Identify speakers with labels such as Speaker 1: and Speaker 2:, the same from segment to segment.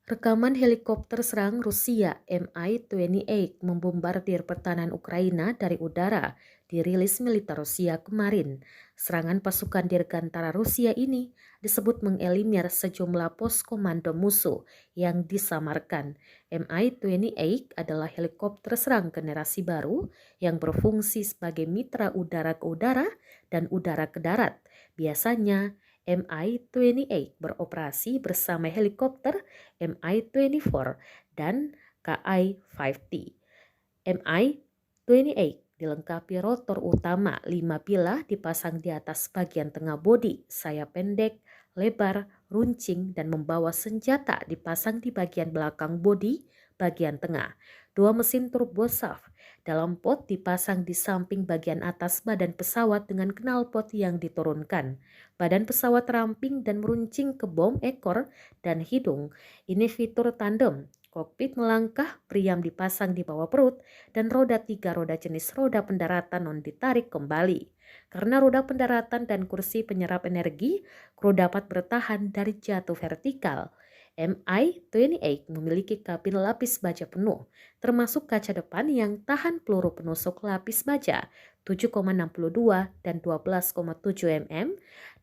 Speaker 1: Rekaman helikopter serang Rusia Mi-28 membombardir pertahanan Ukraina dari udara dirilis militer Rusia kemarin. Serangan pasukan dirgantara Rusia ini disebut mengeliminir sejumlah pos komando musuh yang disamarkan. Mi-28 adalah helikopter serang generasi baru yang berfungsi sebagai mitra udara ke udara dan udara ke darat. Biasanya Mi-28 beroperasi bersama helikopter Mi-24 dan Ki-50. Mi-28 dilengkapi rotor utama 5 bilah dipasang di atas bagian tengah bodi, sayap pendek, lebar, runcing, dan membawa senjata dipasang di bagian belakang bodi bagian tengah. 2 mesin turbosaf dalam pot dipasang di samping bagian atas badan pesawat dengan knalpot yang diturunkan. Badan pesawat ramping dan meruncing ke bom ekor dan hidung. Ini fitur tandem. Kokpit melangkah, priam dipasang di bawah perut, dan roda 3 roda jenis roda pendaratan non ditarik kembali. Karena roda pendaratan dan kursi penyerap energi, kru dapat bertahan dari jatuh vertikal. Mi-28 memiliki kabin lapis baja penuh, termasuk kaca depan yang tahan peluru penusuk lapis baja 7,62 dan 12,7 mm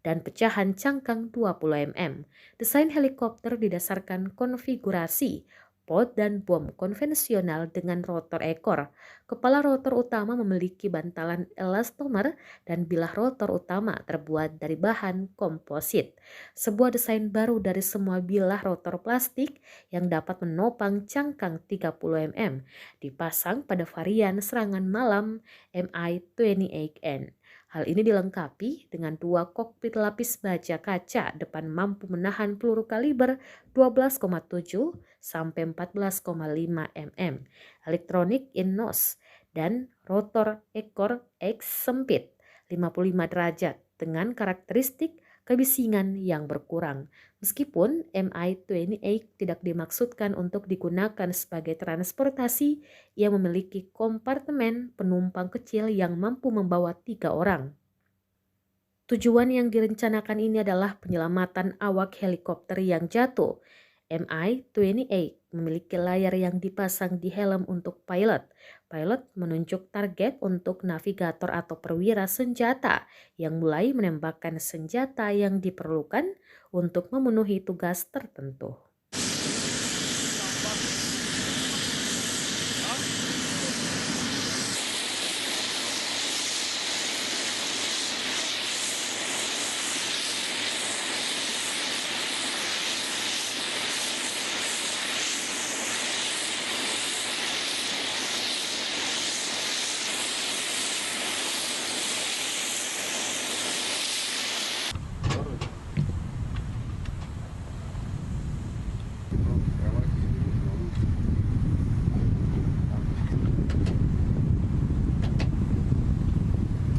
Speaker 1: dan pecahan cangkang 20 mm. Desain helikopter didasarkan konfigurasi pod dan bom konvensional dengan rotor ekor. Kepala rotor utama memiliki bantalan elastomer dan bilah rotor utama terbuat dari bahan komposit. Sebuah desain baru dari semua bilah rotor plastik yang dapat menopang cangkang 30 mm dipasang pada varian serangan malam Mi-28N. Hal ini dilengkapi dengan 2 kokpit lapis baja kaca depan mampu menahan peluru kaliber 12,7 sampai 14,5 mm, elektronik in-nose, dan rotor ekor X sempit 55 derajat dengan karakteristik kebisingan yang berkurang. Meskipun Mi-28 tidak dimaksudkan untuk digunakan sebagai transportasi, ia memiliki kompartemen penumpang kecil yang mampu membawa 3 orang. Tujuan yang direncanakan ini adalah penyelamatan awak helikopter yang jatuh. Mi-28 memiliki layar yang dipasang di helm untuk pilot. Pilot menunjuk target untuk navigator atau perwira senjata yang mulai menembakkan senjata yang diperlukan untuk memenuhi tugas tertentu.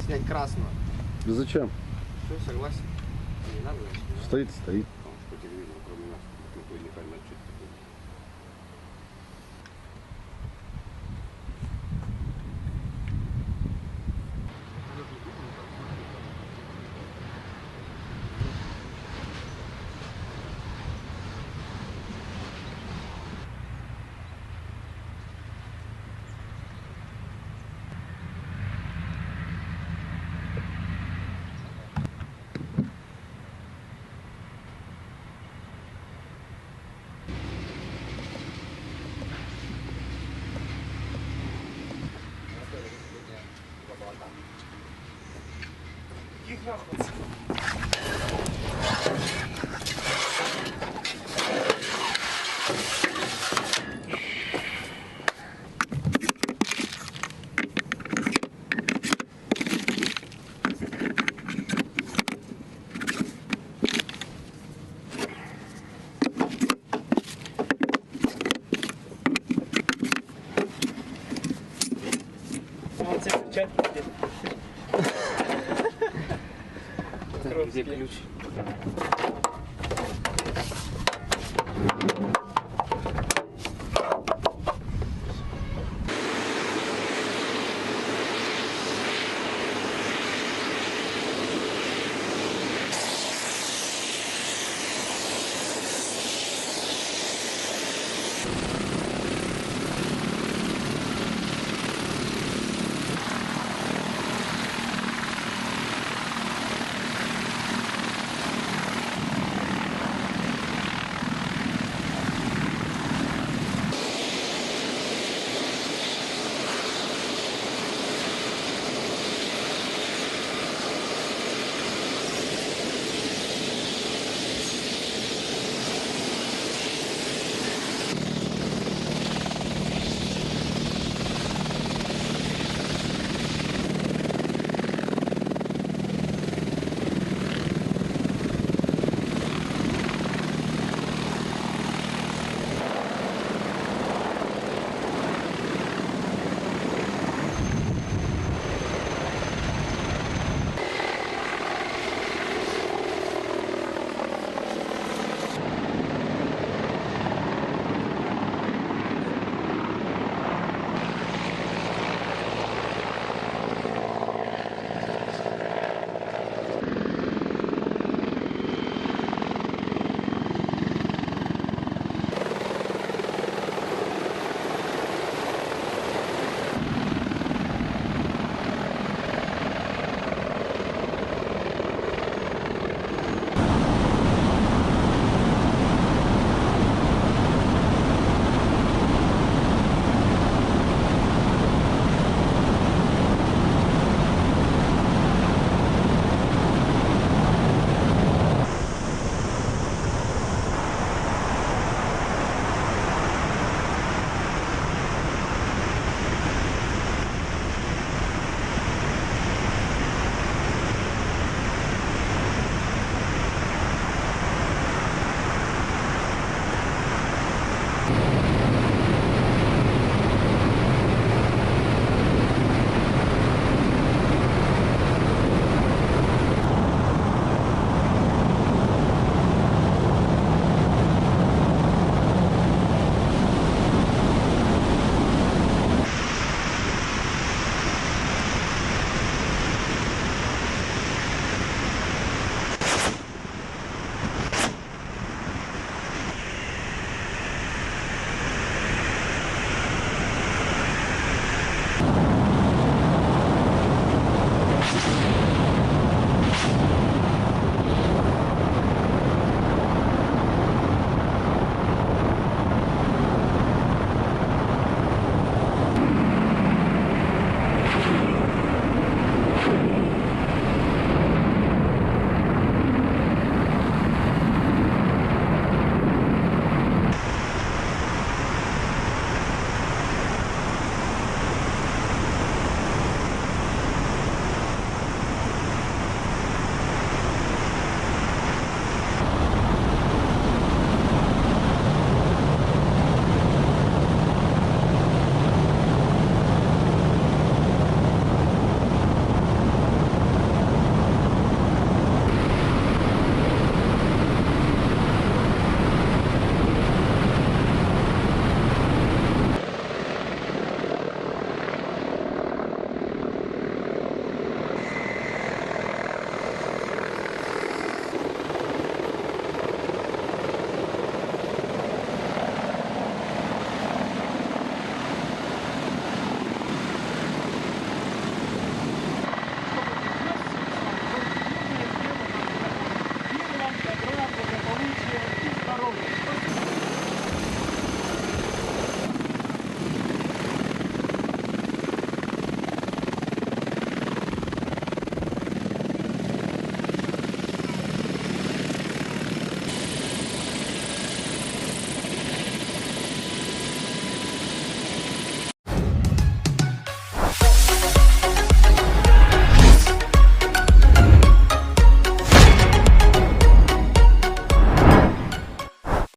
Speaker 2: Снять красную.
Speaker 3: Да зачем?
Speaker 2: Все, согласен. Не надо, значит, не надо.
Speaker 3: Стоит, стоит.
Speaker 2: Потому что по телевизору, кроме нас, никто не поймет, что это такое. Где ключ?